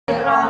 Muhammad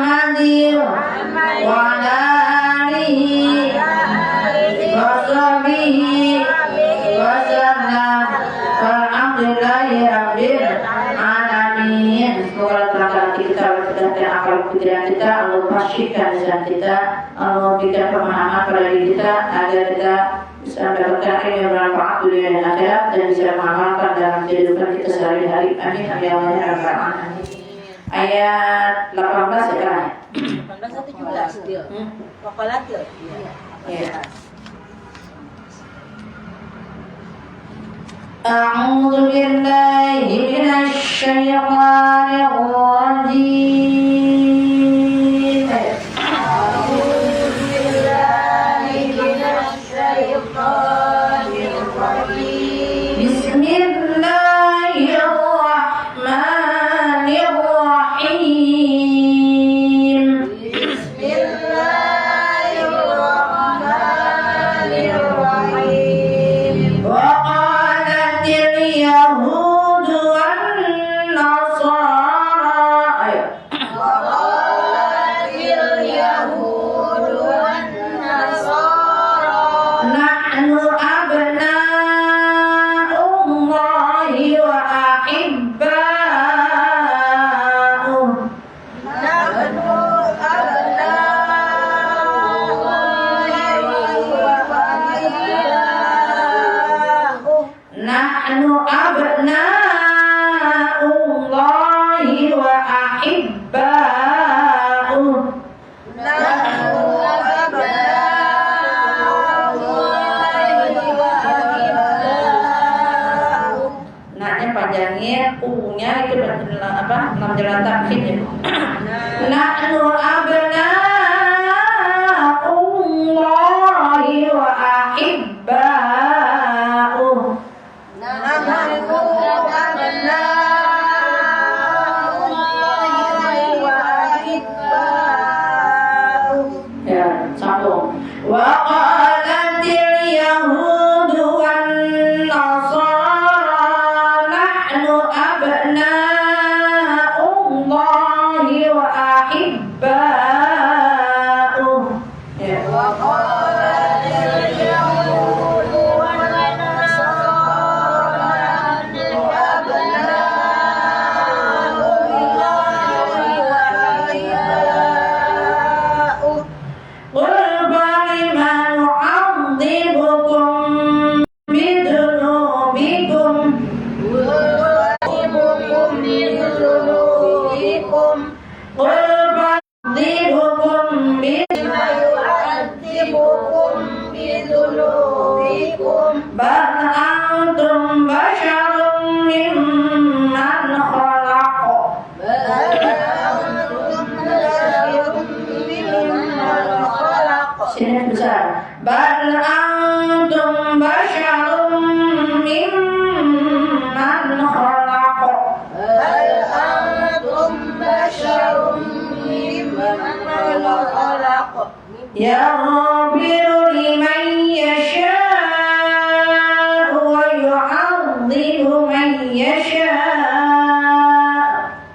Muhammadin wa ala alihi wa sahbihi wa sallam. Alhamdulillahi rabbil alamin. Semoga telah kita dan akal pikiran kita, Allah pastikan lisan kita, Allah berikan pemahaman pada diri kita agar kita bisa mendapatkan ilmu yang bermanfaat dunia dan akhirat dan bisa mengamalkan dalam kehidupan kita sehari-hari. Amin ya Allah ya rabbal alamin. Ayat 18 ya kan? 18 atau 17 dia. Waqalat ya. Iya. A'udzu billahi minasy syaithanir rajim. A'udzu billahi minasy syaithanir rajim. Bismillahirrahmanirrahim. Bismillahirrahmanirrahim. Waqalatil yahudu wan nasara. Waqalatil yahudu wan nasara. Nahnu abna'ullahi wa ahibba'uh. Nahnu Nahnu abna'ullahi wa ahibba'uh. Nah-nya panjangnya, U-nya itu apa? 6 jalan takhid ya. Nahnu abna'ullahi wa ahibba'uh. Ya, sambung. Wa qalatil yahudu wan nasara nahnu abna'ullahi wa ahibba'uh. Ya. Qul falima nu'adzibukum bidunubikum. Qul fa'dzibukum bal antum basyarum mimman khalaq. Sini besar. Bal antum basyarum mimman khalaq. Yaghfiru liman yasha'u wa yu'adzibu man yasha'u.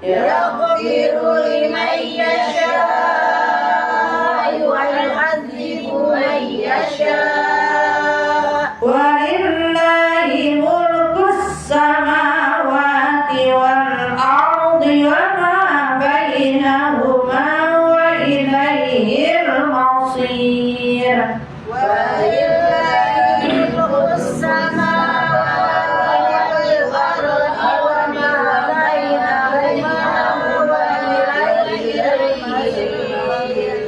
Yaghfiru liman yasha'u wa yu'adzibu man yasha'u. Walillahi mulkus samawati wal ardi wa ma bainahuma wa ilaihil masir. Walillahi mulkus samawati wal ardi wa ma bainahuma wa ilaihil masir.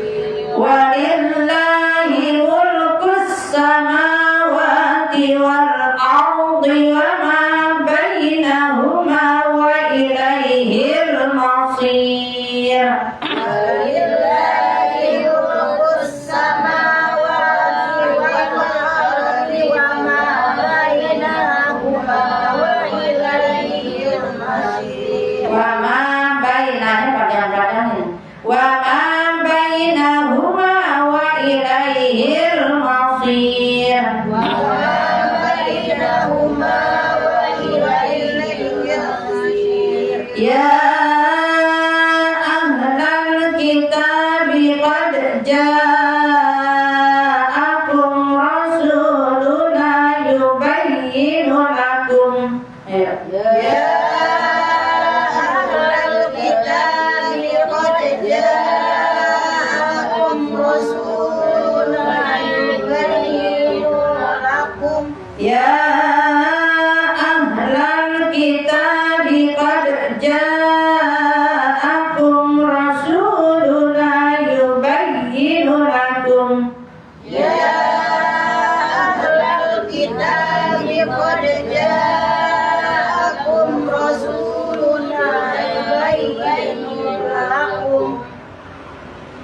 Walillahi mulkus samawati wal ardi wa ma bainahuma wa ilaihil masir. Walillahi mulkus samawati wal ardi wa ma bainahuma wa ilaihil masir. Wa ma bainahuma padang-padangnya. Wa ma bainahuma wa ilaihil masir. Wa ma bainahuma wa ilaihil masir. Ya ahlal kitab ja'akum rasuluna yubayyinu lakum. Ya. Ya ahlal kitab qad ja'akum rasuluna yubayyinu lakum. Ya ahlal kitab qad ja'akum rasuluna yubayyinu lakum. Ya ahlal kitab qad ja'akum rasuluna yubayyinu lakum.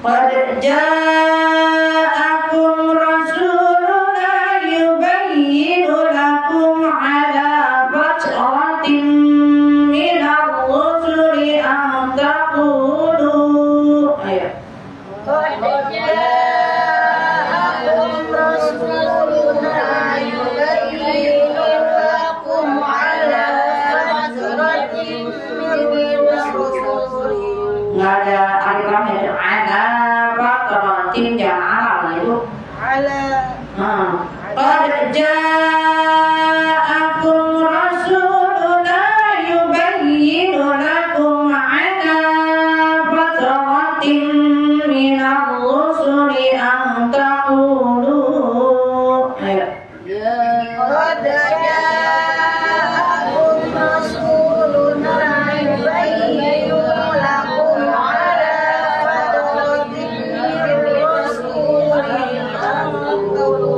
Qad ja'akum rasuluna yubayyinu lakum ala fatratin minar rusuli an taqulu. Ayo. Qad ja'akum rasuluna yubayyinu lakum ala fatratin minar rusuli. Nggak ada alif lamnya, ada fatratin ja'ala itu. Ala Qad ja'akum rasuluna yubayyinu lakum ala fatratin minar rusuli an taqulu. Ayo. qad ja'akum rasuluna yubayyinu lakum ala fatratin minar rusuli an taqulu.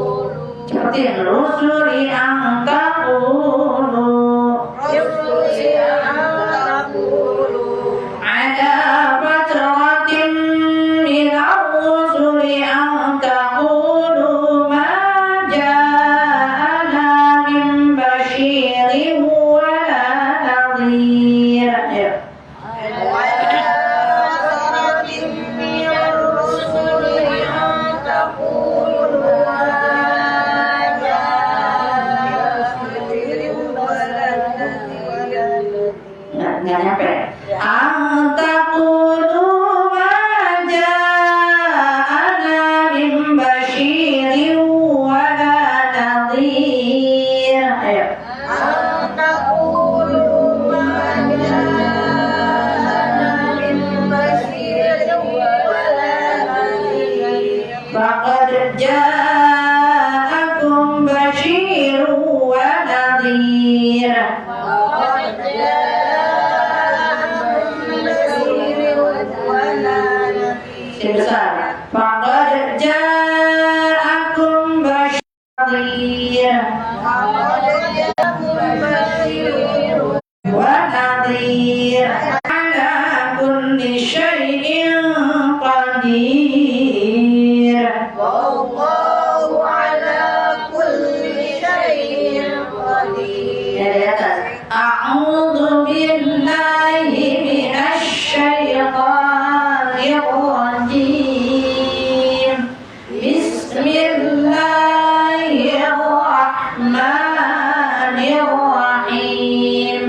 Cepatin, rusuli an taqulu ala fatratin minar rusuli an taqulu ma ja'ana min basyirin wala nadhir. Ya. Nggak nyampe. Antaqulu ma ja'ana min basyirin wala nadhir. Ayo. Faqad ja'akum basyirun wa nadhir. Besar. Faqad ja'akum basyirun wa nadhir. Ala kulli syai'in qadir. Wallahu ala kulli syai'in qadir. Dari atas. A'udzu billahi minasy syaithanir rajim. Bismillahirrahmanirrahim.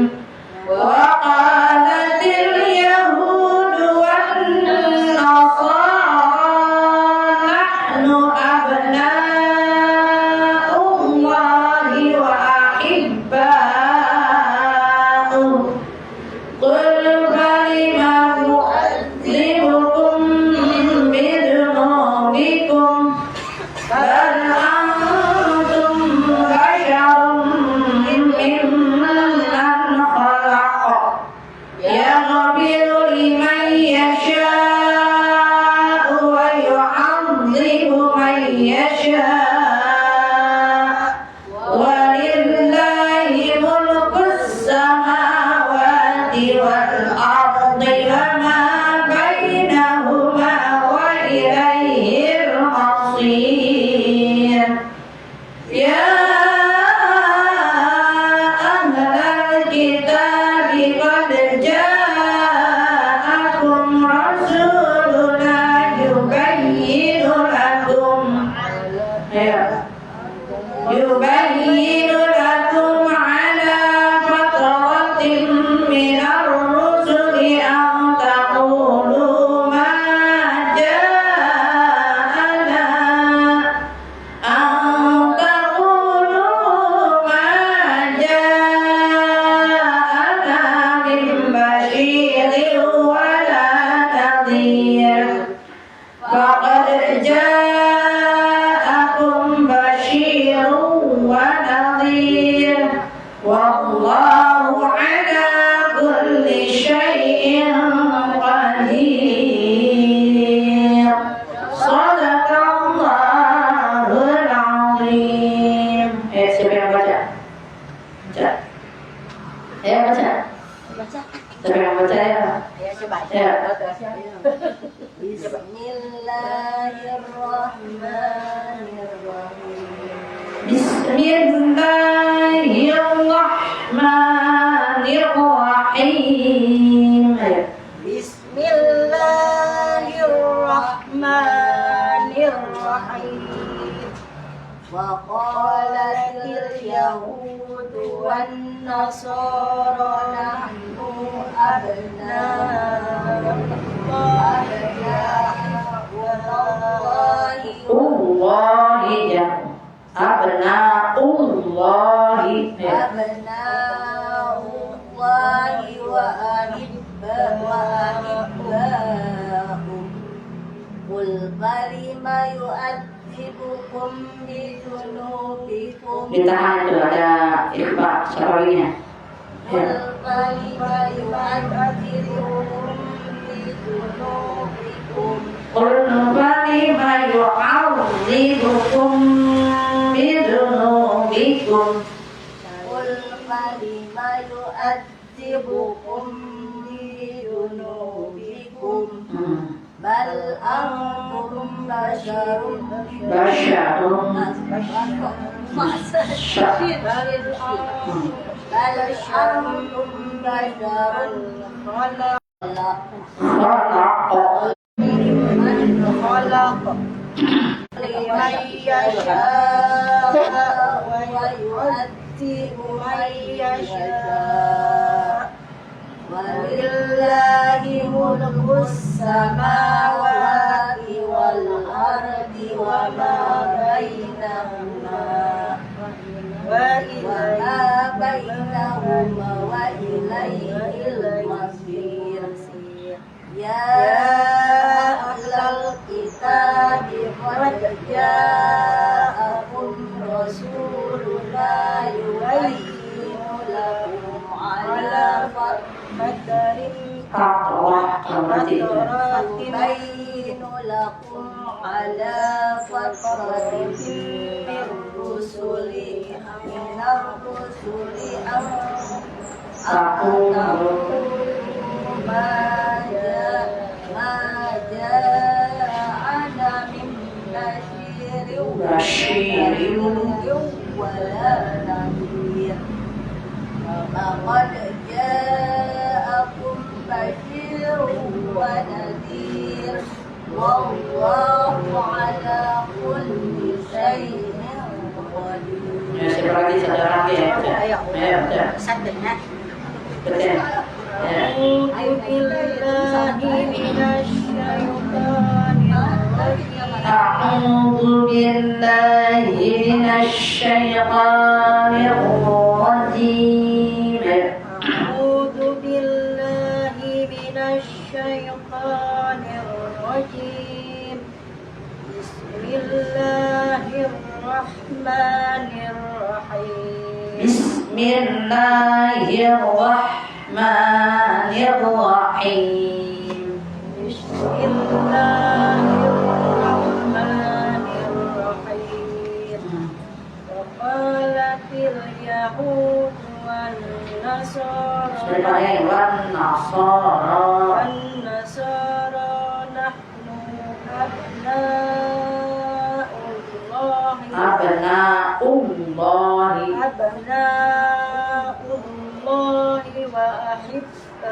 Wa qalatil yahudu wan nasara نذير فقد جاءكم بشير ونذير والله على كل شيء قدير صدق الله العظيم. Siapa yang baca? Baca. Baca. Siapa yang baca ya? Bismillahirrahmanirrahim. Bismillahirrahmanirrahim. Bismillahirrahmanirrahim. Wa qalatil yahudu wan nasara nahnu Allahi ya abna'ullahi abna'ullahi wa ahibba'uhum qul falima yu'adzibukum bidunubikum ditahan itu ada ikhfa syarawinya. qul falima yu'adzibukum bidunubikum Qul falima yu'adzibukum bidunubikum qul falima yu'adzibukum bidunubikum bal antum basharun bal antum basharun khalaq liman yasha' wa yu'adzibu man yasha' walillahi mulkus samawati wal ardi wa ma bainahuma wa ilaihil masir. Ya ahlal kitabi qad ja'akum rasuluna yubayyinu lakum ala fadrin yubayyinu lakum ala fadrin min rusuli minar rusuli ma ja'ana min basyirin wala nadhir. Laqad ja'akum basyirun wa nadhir wallahu ala kulli syai'in qadir. Ya, siapa lagi? Satu orang lagi ya? Ayo, baca. Baca. أعوذ بالله من الشيطان الرجيم أعوذ بالله من الشيطان الرجيم بسم الله الرحمن الرحيم بسم الله الرحمن الرحيم بسم الله الرحمن الرحيم وقالت اليهود والنصارى نحن أبناء الله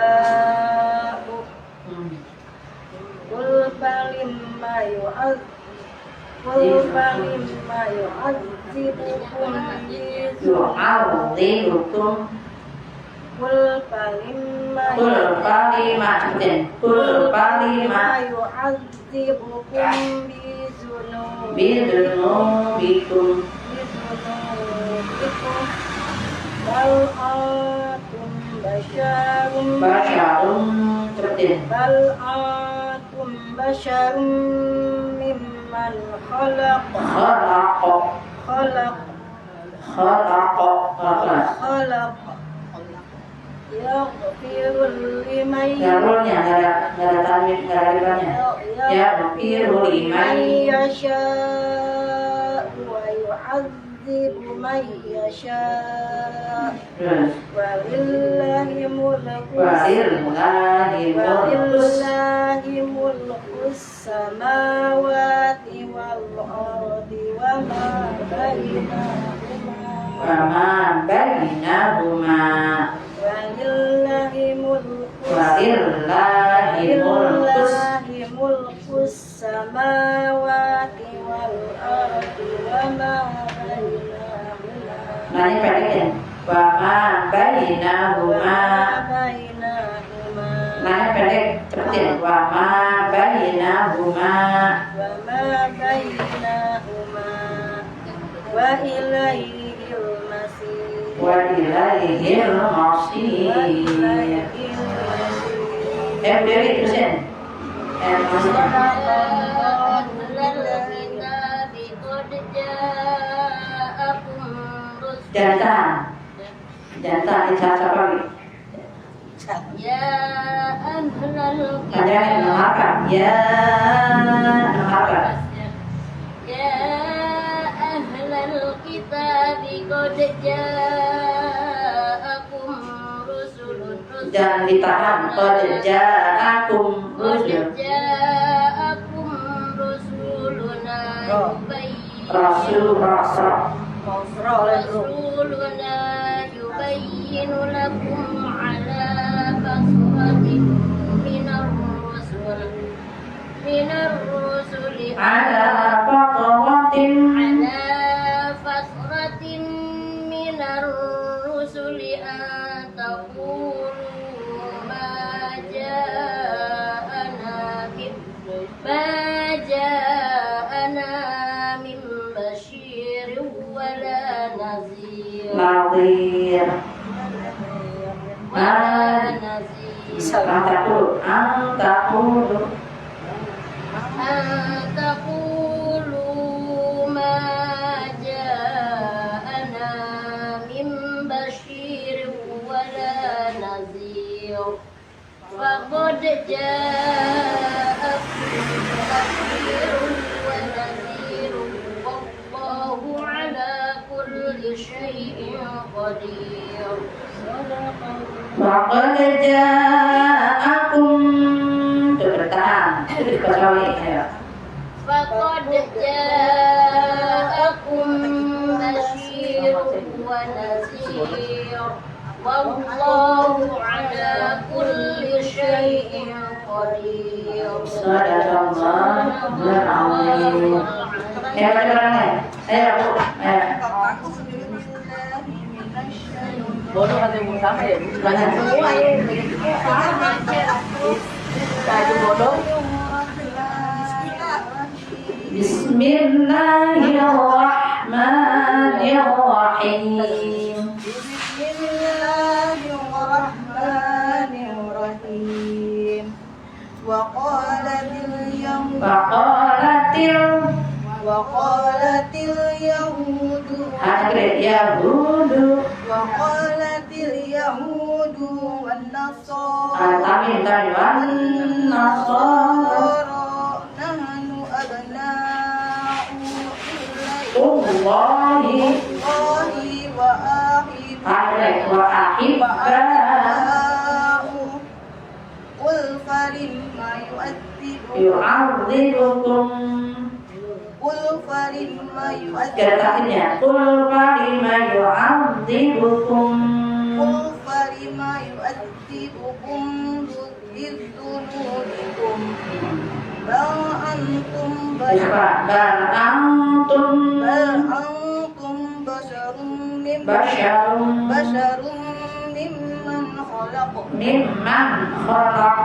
وأحباؤه قل فلما يعذبكم بذنوبكم بل أنتم بشر ممن خلق يغفر لمن يشاء ويعذب من يشاء ولله ملك السماوات والأرض وما بينهما ولله ملك السماوات والأرض وما بينهما Nanya pendeknya Wama bainahuma. Nanya pendek cepetin Wama bainahuma. Wa ilaihil masir. Dari terusin. Jantan dicaca lagi. Ya ahlal kitab. Ya ahlal kitab qad ja'akum rusulun. Jangan ditahan. Qad ja'akum rusulun. Rasuluna yubayyinu lakum ala basratin minar rusuli Ala fasratin minar rusuli an taqulu ma ja'ana min basyirin wala nazir. Antaqulu ma ja'ana min basyirin wala nazir. Faqad ja'akum basyirun wa nadhirun wallahu ala kulli syai'in qadir. Faqad ja'akum. Bertahan. Faqad ja'akum basyirun wa nadhir wallahu ala kulli syai'in qadir. Sadaqallahul azim. Bodoh ada yang sama ya? Banyak. Kayak bodoh. Bismillahirrahmanirrahim. Bismillahirrahmanirrahim. Waqalatil yahudu wan nasara nahnu abna'u Allahi wa ahibba'u. Qul falimma Yu'adzibukum. Qul falimma Kata-katanya Qul falima yu'adzibukum. Qul falimma yu'adzibukum bidzunubikum bal antum basharun mimman khalaq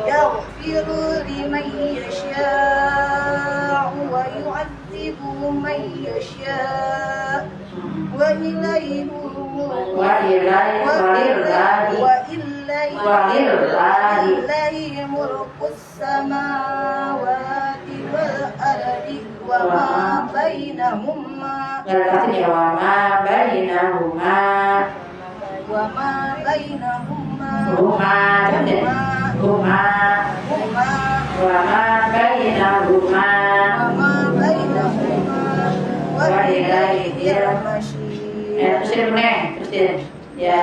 yaghfiru liman yasha'u wa yu'adzibu man yasha'u وإليه ملك السماوات والأرض وما بينهما وإليه المصير. Ya.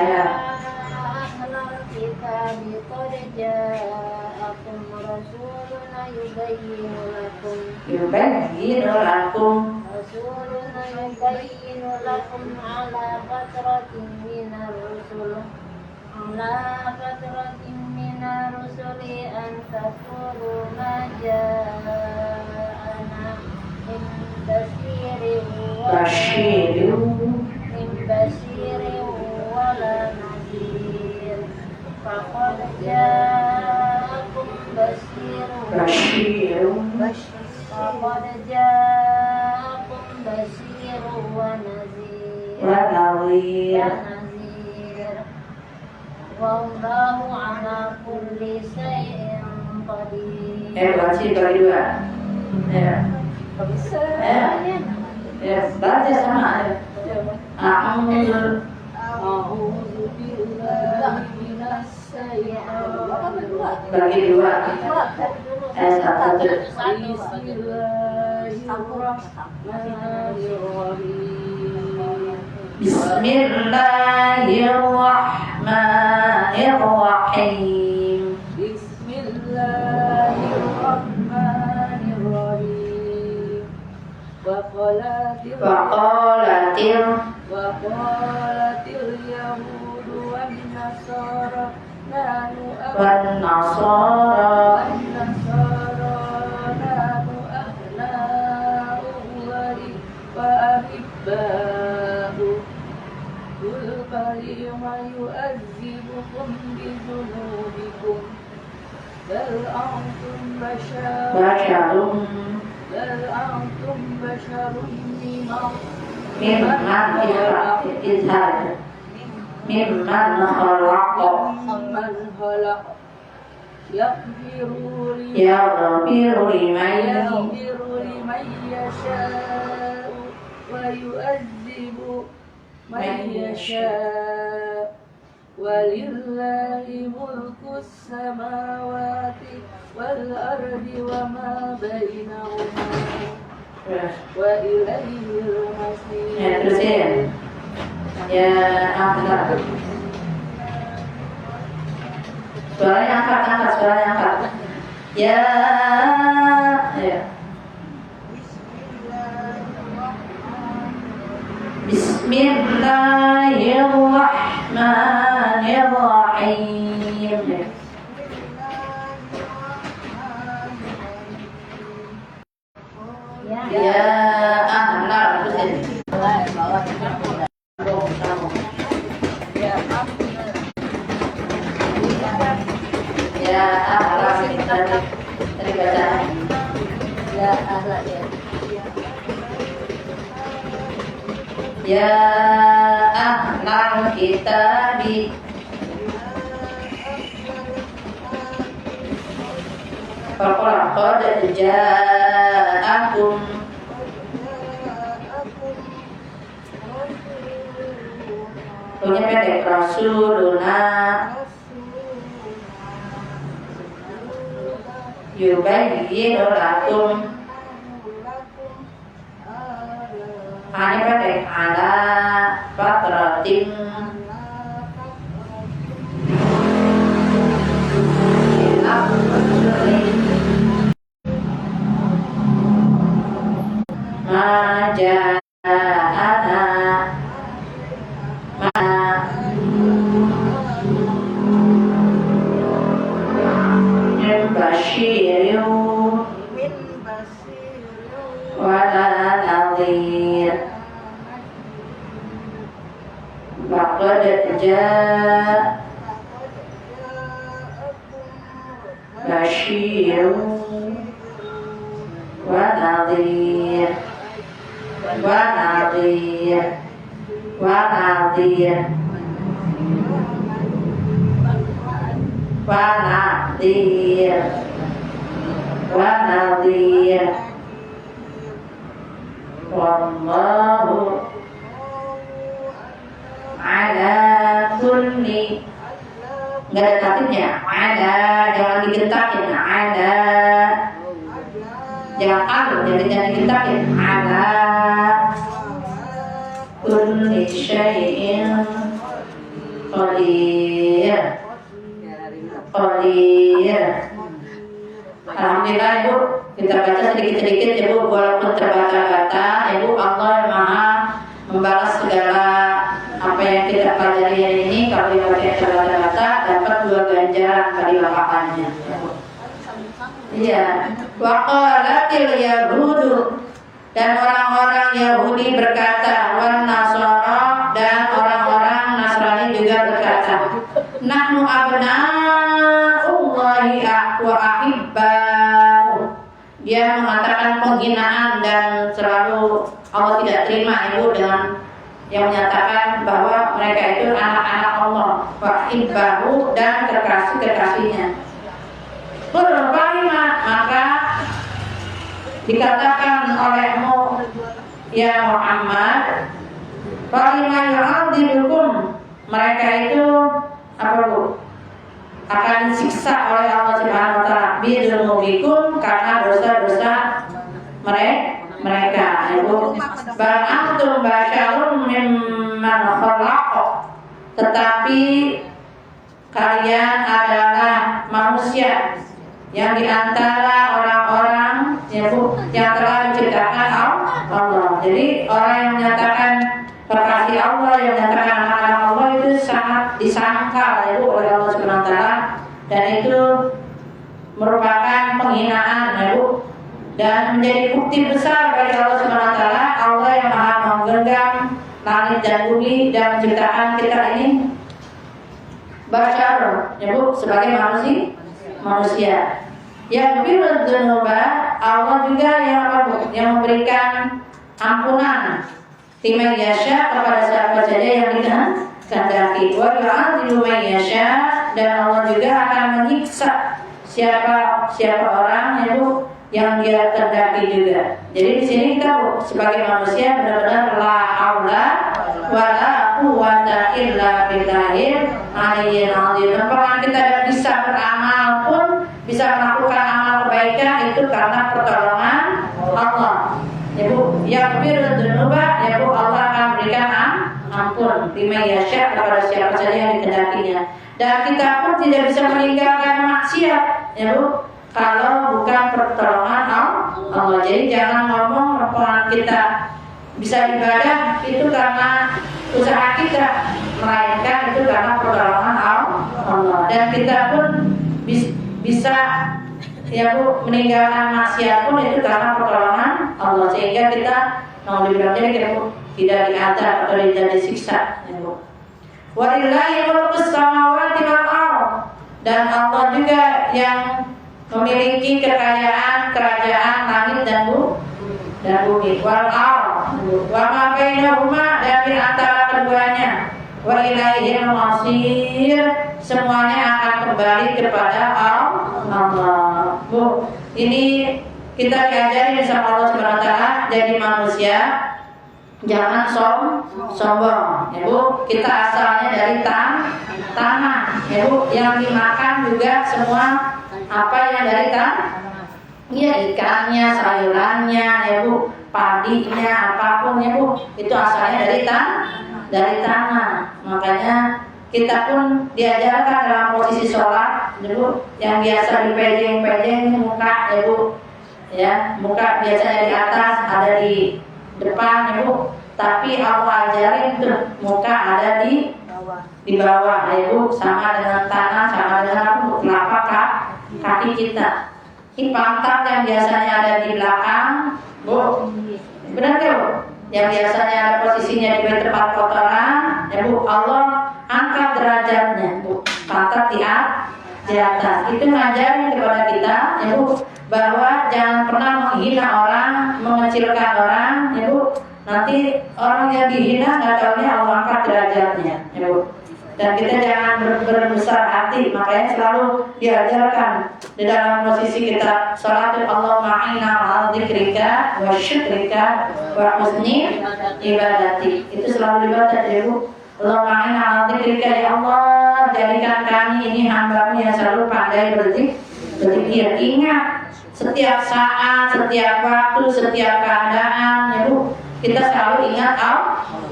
أهل الكتاب قد جاءكم رسولنا يبين لكم على فترة من الرسل أن تقولوا ما جاءنا من بشير ولا نذير فقد جاءكم بشير ونذير والله على كل شيء قدير. Baca bagi dua. Ya. Ya, baca sama. A'udzu bagi dua. Satu. Bismillahirrahmanirrahim. Bismillahirrahmanirrahim. Waqalatil yahudu wan nasara nahnu abna'ullahi wa ahibba'uhu qul falima yu'adzibukum bidunubikum bal antum basharun mimman khalaq yaghfiru liman yasha'u wa yu'adzibu man yasha'u walillahi mulkus samawati wal ardi wa ma bainahuma wa ilaihil masir. Ya, terusin. Ya, angkat. Suaranya angkat. Ya. Bismillahirrahmanirrahim. Ya ahlal muslim. Ya ahlal muslim. Tadi baca. Ya ahlal ya. Ya ahlal kitabi. Faqad ja'akum punya pendek Rasuluna yubayyinu lakum hanya pendek ala fatratin maja'ana basyiru wala nadhir faqad jaa basyiru wa nadhir wa nadhir wa nadhir wa nadhir wallahu ala kulli, nggak ada tatibnya, ada, jangan digentakin, ada, jangan digentakin, ada kulli syai'in qadir. Alhamdulillah Ibu, kita baca sedikit-sedikit Ibu, walaupun terbata-bata Ibu. Allah yang Maha membalas segala apa yang kita pelajari hari ini. Kalau dibaca yang terbata-bata dapat 2 ganjaran kali lapakannya. Iya. Wa qalatil yahudu, dan orang-orang Yahudi berkata, wan Nasara, dan orang-orang Nasrani juga berkata, nahnu abna'ullahi wa ahibba'u. Dia mengatakan penghinaan dan selalu Allah tidak terima Ibu dengan yang menyatakan bahwa mereka itu anak-anak Allah, wa ahibba'u, dan kekasih-kekasihnya. Berbaliklah, maka dikatakan olehmu ya Muhammad, Falimah yu'adzibukum, mereka itu apa Bu? Akan disiksa oleh Allah Subhanahu wa taala bidzulumikum, karena dosa-dosa mereka. Ibu, bal antum basyarum mimman khalaq, tetapi kalian adalah manusia yang diantara orang-orang ya Bu, yang telah diciptakan Allah. Jadi orang yang menyatakan kekasih Allah, yang menyatakan anak-anak Allah itu sangat disangkal ya Bu oleh Allah Subhanahu wa taala, dan itu merupakan penghinaan ya Bu, dan menjadi bukti besar bagi Allah Subhanahu wa taala, Allah yang Maha menggenggam langit dan bumi dan menciptakan kita ini basyar ya Bu, sebagai manusia. Yang birdzunuba, Allah juga yang apa Bu? Yang memberikan ampunan liman yasha, kepada siapa saja yang dikehendaki. Wa yu'adzibu man yasha, dan Allah juga akan menyiksa siapa orang ya Bu yang dia kehendaki juga. Jadi di sini kita Bu, sebagai manusia benar-benar la haula wala quwwata illa billahil aliyyil azim. Apakah kita bisa beramal pun, bisa melakukan amal kebaikan itu karena pertolongan Allah. Ya Bu, yaghfirudz dzunuba, ya Bu, Allah akan berikan ampun liman yasha, kepada siapa saja yang dikehendakinya. Dan kita pun tidak bisa meninggalkan maksiat ya Bu, kalau bukan pertolongan Allah. Jadi jangan ngomong kita bisa ibadah itu karena usaha kita, melainkan itu karena pertolongan Allah. Dan kita pun bisa ya Bu, meninggalkan maksiat pun itu karena pertolongan Allah, sehingga kita mau dibilang ya Bu, tidak diazab atau tidak disiksa ya Bu. Walillahi mulkus samawati wal ardh, dan Allah juga yang memiliki kekayaan kerajaan langit dan bumi. Wal ardh wa ma bainahuma, dan di antara keduanya. Wa ilaihil masir, semuanya akan kembali kepada Allah. Bu, ini kita diajari sama Allah Subhanahu wa taala, jadi manusia jangan sombong ya Bu. Kita asalnya dari tanah ya Bu, yang dimakan juga semua apa yang dari tanah, ya ikannya, sayurannya ya Bu, padinya, apapun ya Bu, itu asalnya dari tanah. Makanya kita pun diajarkan dalam posisi sholat ya Bu, yang biasa dipejeng-pejeng muka ya Bu, ya muka biasanya di atas, ada di depan ya Bu, tapi Allah ajarin tuh muka ada di bawah ya Bu, sama dengan tanah, sama dengan telapak kaki kita. Ini pantat yang biasanya ada di belakang Bu, benar ya Bu, yang biasanya ada posisinya di tempat kotoran ya Bu, Allah angkat derajatnya Bu, pantat di atas. Itu ngajarin kepada kita ya Bu, bahwa jangan pernah menghina orang, mengecilkan orang ya Bu, nanti orang yang dihina nggak tahunya Allah angkat derajatnya, ya Bu. Dan kita jangan berbesar hati, makanya selalu diajarkan di dalam posisi kita sholat Allahumma inna ala dzikrika wa syukrika wa husni ibadati. Itu selalu ibadat ya Bu. Allahumma inna ala dzikrika, ya Allah jadikan kami ini hamba-Mu yang selalu pandai berzikir. Ingat setiap saat, setiap waktu, setiap keadaan ya Bu, kita selalu ingat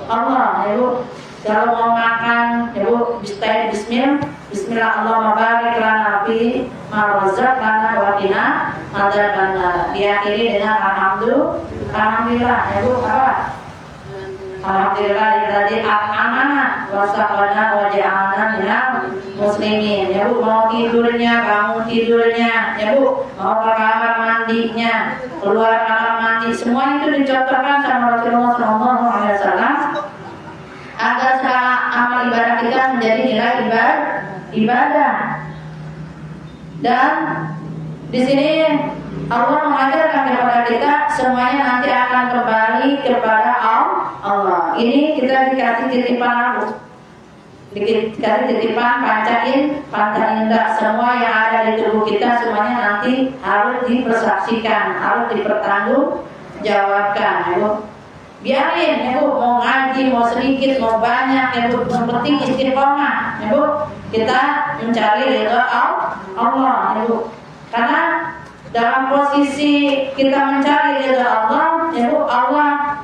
Allah ya Bu. Kalau mau makan, ya Bu, bismillah Allahumma barik lana fi ma razaqtana wa qina adzabannar. Diakhiri dengan alhamdulillah, ya Bu, apa? Alhamdulillah alladzi at'amana wa saqana wa ja'alna minal muslimin. Ya Bu, mau tidurnya, bangun tidurnya, ya Bu, mau ke kamar mandinya, keluar kamar mandi, semua itu dicontohkan sama Rasulullah SAW. Agar segala amal ibadah kita menjadi nilai ibadah. Dan di sini Allah mengajarkan kepada kita semuanya nanti akan kembali kepada Allah. Ini kita dikasih titipan aku, dikasih titipan panca indera. Semua yang ada di tubuh kita semuanya nanti harus dipersaksikan, harus dipertanggungjawabkan. Biarin ya Bu, mau ngaji, mau sedikit, mau banyak ya Bu, yang penting istiqomah ya Bu. Kita mencari ridha Allah ya Bu. Karena dalam posisi kita mencari ridha Allah ya Bu, Allah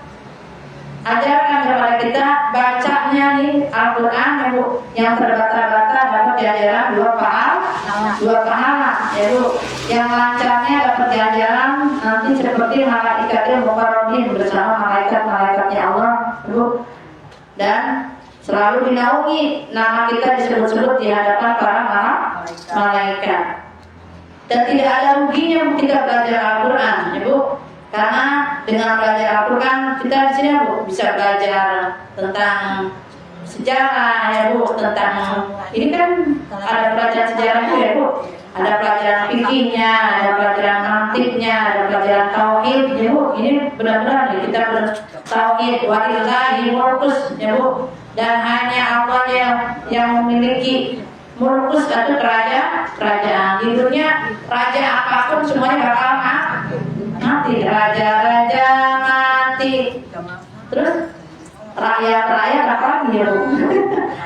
ajarkan kepada kita bacanya nih Al-Quran ya Bu, yang terbata-bata dapat ganjaran 2 pahala ya Bu. Yang lancarnya dapat ganjaran nanti seperti malaikatul muqarrabin bersama malaikat-malaikatnya Allah Bu. Dan selalu dinaungi, nama kita disebut-sebut di hadapan para malaikat. Dan tidak ada ruginya kita belajar Al-Quran ya Bu. Karena dengan belajar Al-Quran kita di sini Bu bisa belajar tentang sejarah ya Bu, tentang ini kan ada pelajaran sejarahnya ya Bu. Ada pelajaran fikihnya, ada pelajaran mantiknya, ada pelajaran tauhid ya Bu. Ini benar-benar kita bertauhid walillahi mulkus ya Bu. Dan hanya Allah yang memiliki mulkus atau kerajaan. Di dunia raja apapun semuanya bakal mati. Raja-raja mati. Terus rakyat apa lagi ya Bu?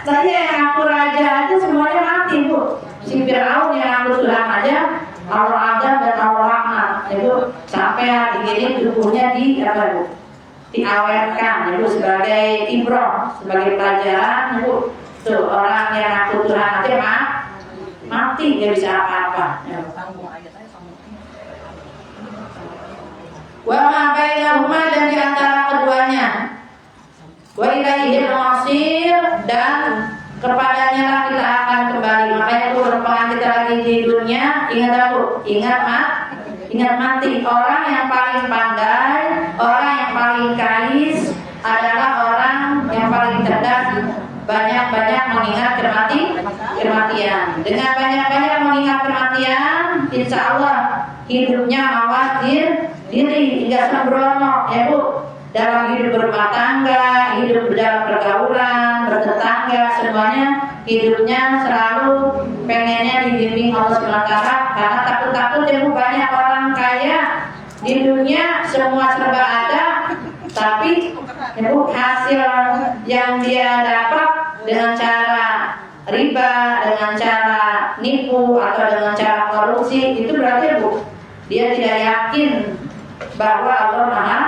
Saya yang ngaku raja aja semuanya mati Bu. Si Fir'aun yang ngaku Tuhan aja Allah azab dan Allah laknat ya Bu. Sampai digigit tubuhnya di apa Bu? Diawetkan ya Bu, sebagai ibrah, sebagai pelajaran ya Bu. Tuh orang yang ngaku Tuhan aja mati, dia bisa apa-apa ya. Wa ma bainahuma, dan di antara keduanya. Wa ilaihil masir, dan kepadanya lah kita akan kembali. Makanya itu berpegang kita lagi di dunia, ingat aku, ingat mati. Orang yang paling pandai, orang yang paling kais adalah orang yang paling cerdas. Banyak-banyak mengingat kematian. Dengan banyak-banyak mengingat kematian, insya Allah hidupnya awas diri, tidak sembrono ya Bu. Dalam hidup berumah tangga, hidup dalam pergaulan, bertetangga, semuanya hidupnya selalu pengennya dibimbing Allah SWT. Karena takut-takut ya Bu, banyak orang kaya di dunia semua serba ada, tapi ya Bu, hasil yang dia dapat dengan cara riba, dengan cara nipu atau dengan cara korupsi, itu berarti Bu, dia tidak yakin bahwa Allah Maha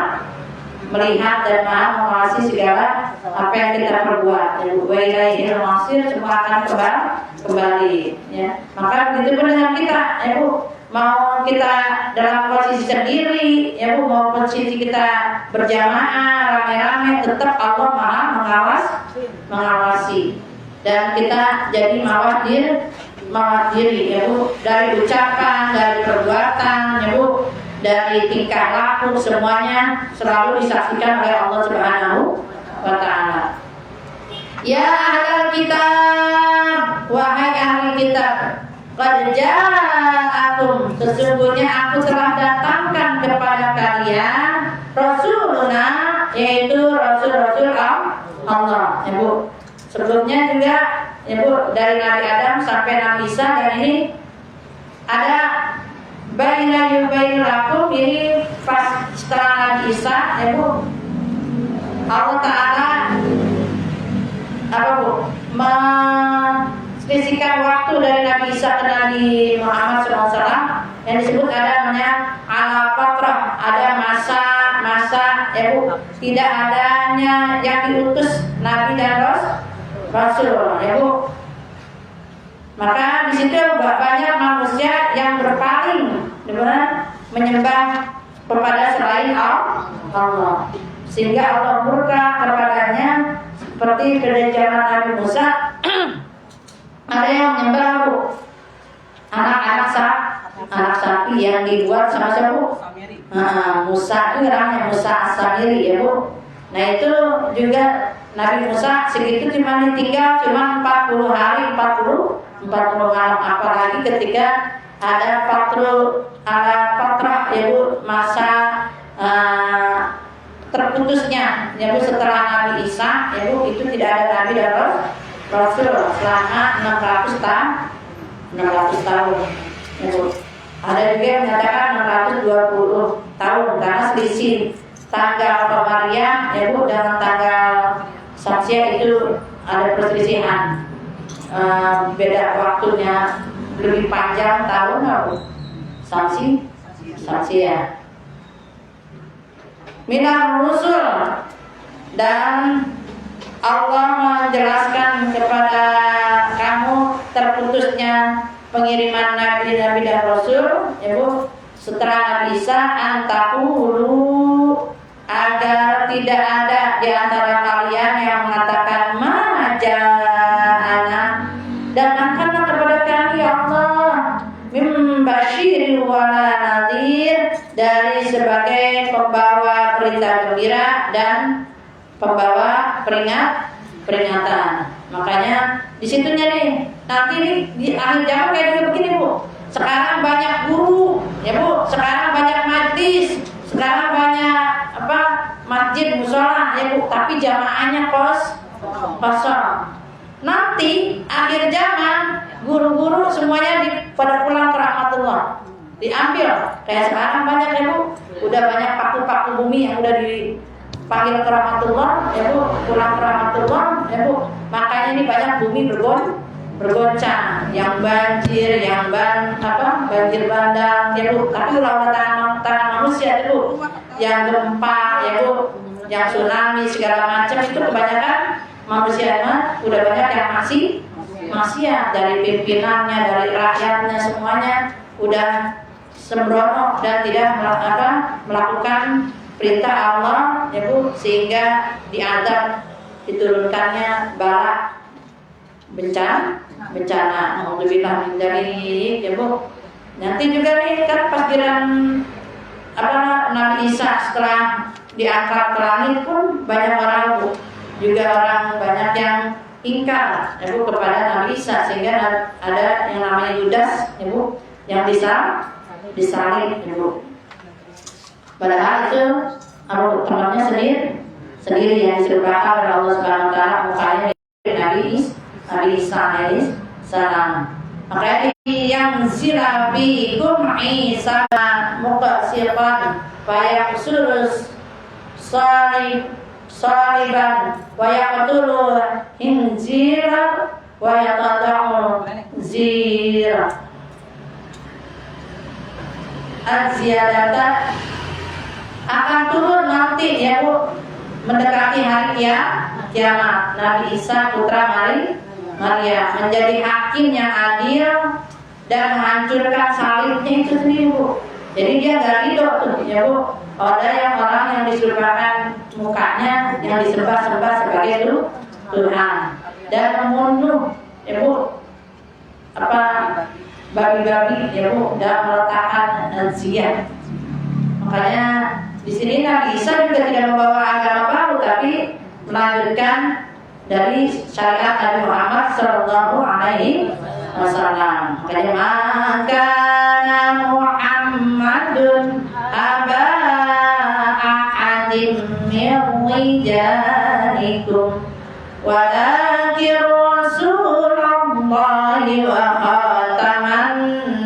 melihat dan Maha mengawasi segala apa yang kita perbuat. Wa ilaihil masir, semua akan kembali ya. Maka begitu pun dengan kita ya Bu, mau kita dalam posisi sendiri ya Bu, mau posisi kita berjamaah rame-rame, tetap Allah Maha mengawasi. Dan kita jadi mawas diri ya Bu, dari ucapan, dari perbuatan ya Bu, dari tingkah laku, semuanya selalu disaksikan oleh Allah Subhanahu wa Ta'ala. Ya ahlal kitab, wahai ahli kitab, qad ja'akum, sesungguhnya aku telah datangkan kepada kalian rasuluna, yaitu Rasul-Rasul Allah, ya Bu. Sebelumnya juga, ya Bu, dari Nabi Adam sampai Nabi Isa, dan ini ada baina yubainu lakum, ini pas setelah Nabi Isa, ya Bu. Allah Ta'ala apa Bu? Menspesikan waktu dari Nabi Isa ke Nabi Muhammad SAW yang disebut ada namanya ala fatrah, ada masa ya Bu, tidak adanya yang diutus Nabi dan Rasul ya Bu. Maka di situ banyak manusia yang berpaling dengan menyembah kepada selain Allah, sehingga Allah murka kepadanya. Seperti pada zaman Nabi Musa, ada yang menyembah Bu, anak sapi yang dibuat sama siapa Bu? Musa itu namanya Musa As-Samiri ya Bu. Nah itu juga Nabi Musa segitu cuma ditinggal cuma 40 hari 40 malam, apalagi ketika ada fatrah ya Bu, masa terputusnya ya Bu setelah Nabi Isa ya Bu, itu tidak ada Nabi dan Rasul selama 600 tahun ya Bu. Ada juga yang menyatakan 620 tahun karena selisih tanggal Maryam ya Bu dengan tanggal Syamsiah itu ada perselisihan, beda waktunya lebih panjang tahun ya Bu. Syamsiah Minar Rusul, dan Allah menjelaskan kepada kamu terputusnya pengiriman Nabi dan Rasul ya Bu setelah Nabi Isa, antaqulu, agar tidak ada di antara kalian yang mengatakan maja'ana, datangkanlah kepada kami ya Allah mim basyir wa nadhir, dari sebagai pembawa berita gembira dan pembawa peringatan. Makanya di situnya nih, nanti nih di akhir zaman kayak juga begini Bu. Sekarang banyak guru, ya Bu. Sekarang banyak majlis, sekarang banyak masjid, musola, ya Bu. Tapi jamaahnya kosong. Nanti akhir zaman guru-guru semuanya pada pulang ke rahmatullah, diambil. Kayak sekarang banyak ya Bu. Udah banyak paku-paku bumi yang udah dipanggil ke rahmatullah, ya Bu, pulang ke rahmatullah, ya Bu. Makanya ini banyak bumi bergoncang, yang banjir, yang banjir bandang, ya Bu. Tapi ulah tanah manusia, ya Bu, yang gempa, ya Bu, yang tsunami segala macam itu kebanyakan manusia udah banyak yang maksiat, dari pimpinannya, dari rakyatnya, semuanya udah sembrono dan tidak melakukan perintah Allah ya Bu, sehingga diadab, diturunkannya bala bencana. Alhamdulillah dari ya Bu. Nanti juga nih kan pas Nabi Isa setelah diangkat ke langit pun banyak orang Bu, juga orang banyak yang ingkar ya Bu kepada Nabi Isa, sehingga ada yang namanya Yudas ya Bu, yang disalib ya Bu. Padahal itu temannya sendiri yang diserupakan oleh Allah Subhanahu Wa Taala, mukanya Nabi Isa alaihi salam. Makanya yang zilabikum Isa muqasiqan wa yaqsurus saliban wa yaqtulu hinzira wa yatada'u zira az-ziyadata, akan turun nanti ya Bu, mendekati hari kiamat, Nabi Isa putra Maria menjadi hakim yang adil dan menghancurkan salibnya itu sendiri Bu. Jadi dia gak ridho tuh ya Bu. Ada yang orang yang diserupakan mukanya, yang disembah-sembah sebagai Tuhan, dan membunuh ya Bu babi-babi ya Bu, dan meletakkan ziyah. Makanya di sini Nabi Isa juga tidak membawa agama baru, tapi melanjutkan dari syariat Nabi Muhammad Sallallahu Alaihi Wasallam. Makanya maka Muhammadun aba ahadin min rijalikum walakin Rasulullahi wa khataman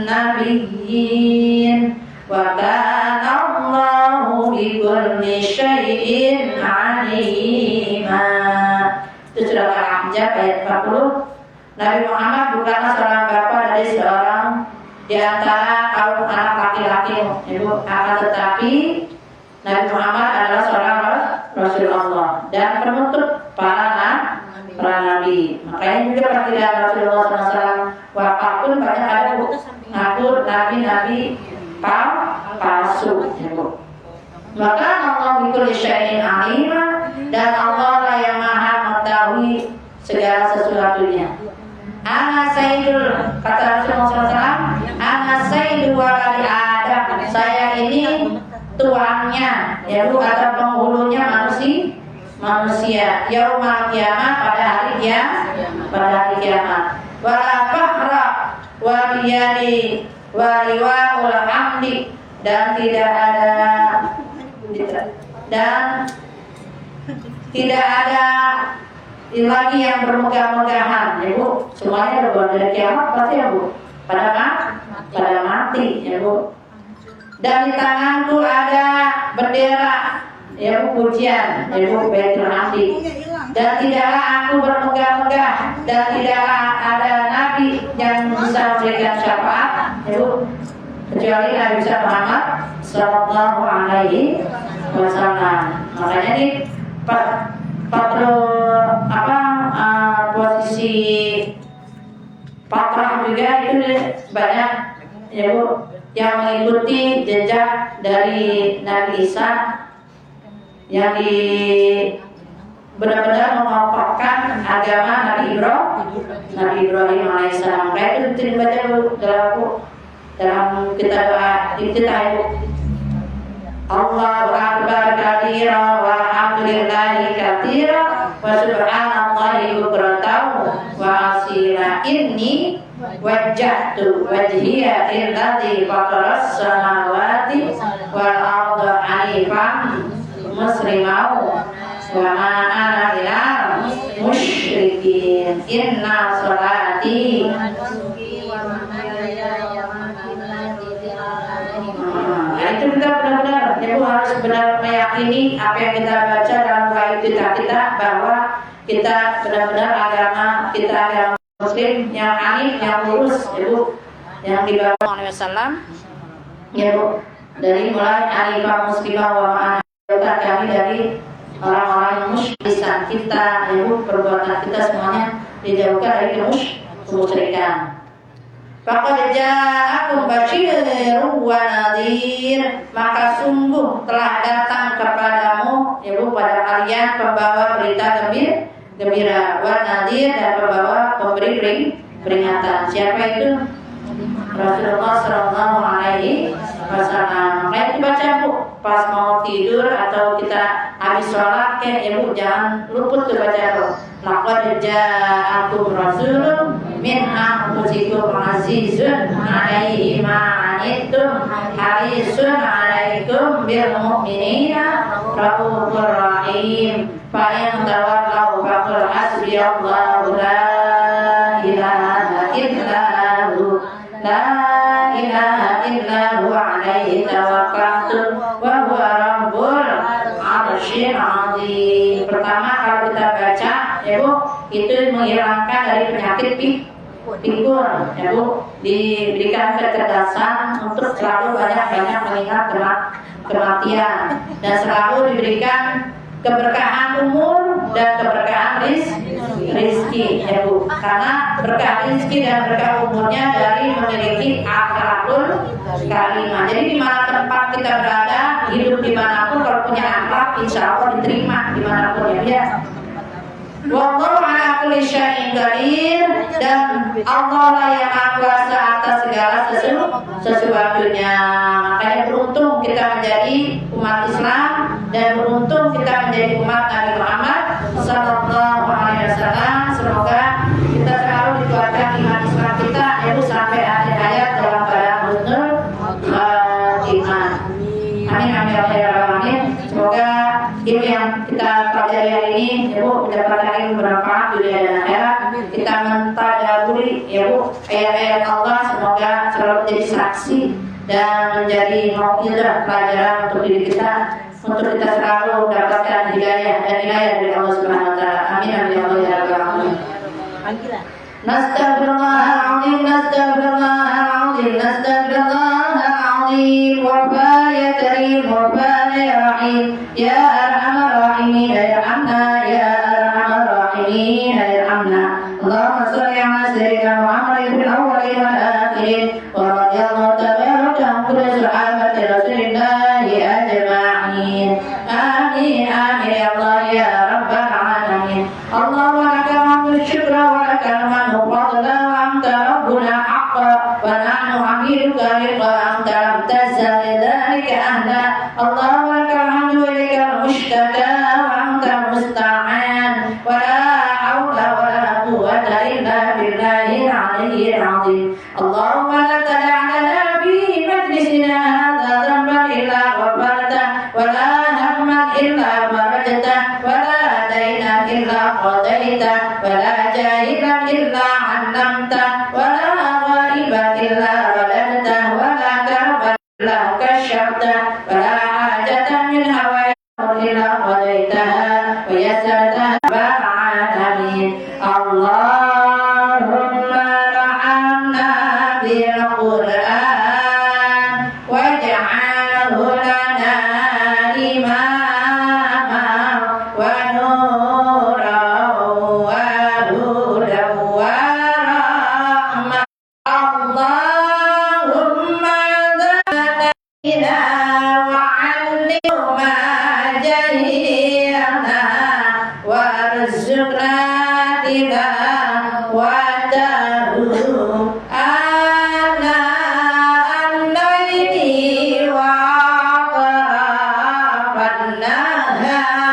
nabiyyin wa kana Allahu bikulli syai'in alima. Itu surat Al-Ahzab ayat 40. Nabi Muhammad bukanlah seorang bapak dari seorang di antara kaum anak laki-laki, ibu, akan tetapi Nabi Muhammad adalah seorang Rasul Allah dan penutup para nabi. Makanya juga perkiraan Rasulullah SAW wafat pun banyak ada ngaku nabi-nabi palsu, ibu. Maka Allah bikulli syai'in alima, dan Allah lah yang maha mengetahui segala sesuatunya. Ana sayyidul, kata Rasulullah SAW, ana sayyidul waladi Adam, saya ini tuannya, yaitu atau penghulunya manusia. Yaumal kiamat, pada hari kiamat. Wala fakhra wa biyadi wa liwa'ul hamdi, dan tidak ada lagi yang bermegah-megahan, ya Bu. Semuanya berbuat dari kiamat pasti, ya Bu, pada mati, ya Bu. Dan di tanganku ada bendera, ya Bu, pujian, ya Bu, Baitul Hamdi. Dan tidaklah aku bermegah-megah, dan tidaklah ada nabi yang bisa memberikan syafaat, ya Bu, kecuali Nabi Muhammad Sallallahu Alaihi Wasallam. Makanya ini posisi patrah juga itu banyak, ya Bu, yang mengikuti jejak dari Nabi Isa yang benar-benar mengokohkan agama Nabi Ibrahim alaihissalam. Kayak itu dibaca dalam kitab doa iftitah, Allahu akbar kabira walhamdulillahi katsira wa subhanallahi bukratan wa asila. Inni wajjahtu wajhiya lilladzi fataras samawati wal arda hanifan musliman wa ma ana minal musyrikin. Inna sholati itu kita benar-benar, ibu harus benar meyakini apa yang kita baca dalam doa kita bahwa kita benar-benar agama Muslim yang hanif, yang lurus, ibu, yang dibawa oleh Wasallam, ya Bu, dari mulai hanifah muslimah wa ma'adukat kami dari orang-orang yang musyrikan kita, ibu, perbuatan kita semuanya dijauhkan dari kemusyrikan. Faqad ja'akum basyirun wa nadhir, maka sungguh telah datang kepadamu, ibu, pada kalian pembawa berita gembira, wa nadhir, dan pembawa pemberi peringatan. Siapa itu? Rasulullah Sallallahu Alaihi Wasallam. Makanya dibaca, Bu, pas mau tidur atau kita habis sholat, kayak, ibu, jangan luput tuh baca, Bu. Laqad ja'akum rasulun min anfusikum azizun 'alaihi ma 'anittum harisun 'alaikum bil mu'minina raufur rahim. Fa in tawallaw faqul hasbiyallahu la ilaha illa hu alaihi tawakkaltu wa huwa rabbul 'arsyil 'azim. Pertama, kalau kita baca, ya Bu, itu menghilangkan dari penyakit pikun, ya Bu, diberikan kecerdasan untuk selalu banyak-banyak mengingat kematian, dan selalu diberikan keberkahan umur dan keberkahan rizki, ya Bu, karena berkah rizki dan berkah umurnya dari memiliki akhlakul karimah. Jadi di mana tempat kita berada, hidup dimanapun, kalau punya akhlak, insya Allah diterima dimanapun, ya. Wallahu ala kulli syai'in qadir, dan Allah lah yang maha kuasa atas segala sesuatunya. Makanya beruntung kita menjadi umat Islam, dan beruntung kita menjadi umat Nabi Muhammad Sallallahu Alaihi Wasallam. Semoga kita selalu dikuatkan iman Islam kita, yaitu sampai akhir hayat dalam keadaan husnul iman. Amin amin ya rabbal alamin. Semoga ilmu yang kita pelajari dunia dan akhirat. Kita mentadaburi ya Bu ayat-ayat Allah, semoga selalu menjadi saksi dan menjadi mau'izah pelajaran untuk diri kita, untuk kita selalu mendapatkan hidayah dan inayah dari Allah Subhanahu wa taala. Amin amin ya Allah ya rabbal alamin. Nastaghfirullahaladzim, nastaghfirullahaladzim, nastaghfirullahaladzim. Wafa ya karim, wafa ya rahim, ya arhamar rahimin, irhamna, ya arhamar rahimin, irhamna. Allahumma salli ala sayyidina Muhammadin fil awwalin wal akhirin, wa radiyallahu tabaraka an kulli sahabati Rasulillahi ajma'in. Amin amin ya Allah ya rabbal alamin. Allahumma lakal hamdu syukra wa lakal hamdu fadla wa anta rabbuna haqqa wa nahnu abiduka riqa anta lam tazal lidzalika ahla. Allahumma lakal hamdu wa ilaikal mushtaka wa anta musta'an wa la hawla wa la quwwata illa billahil aliyyil azim. Allahumma la tada' lana fi majlisina hadha dhanban illa ghafartah wa la hamman illa farajtah wa la daynan illa qadaytah wa la jahilan illa 'allamtah wa la ghaiban illa radadtah wa la karban illa kashafta wa la hajatan min hawaijika illa qadaytaha wa yassartaha ya alamin. Allahumma rahamna bil Qur'an waj'alhu lana imama wa nuran wa hudan wa rahmah. Allahumma zidna wa 'allimna ma jahilna warzuqna tilawatahu ana al-laili wa atrafan nahar.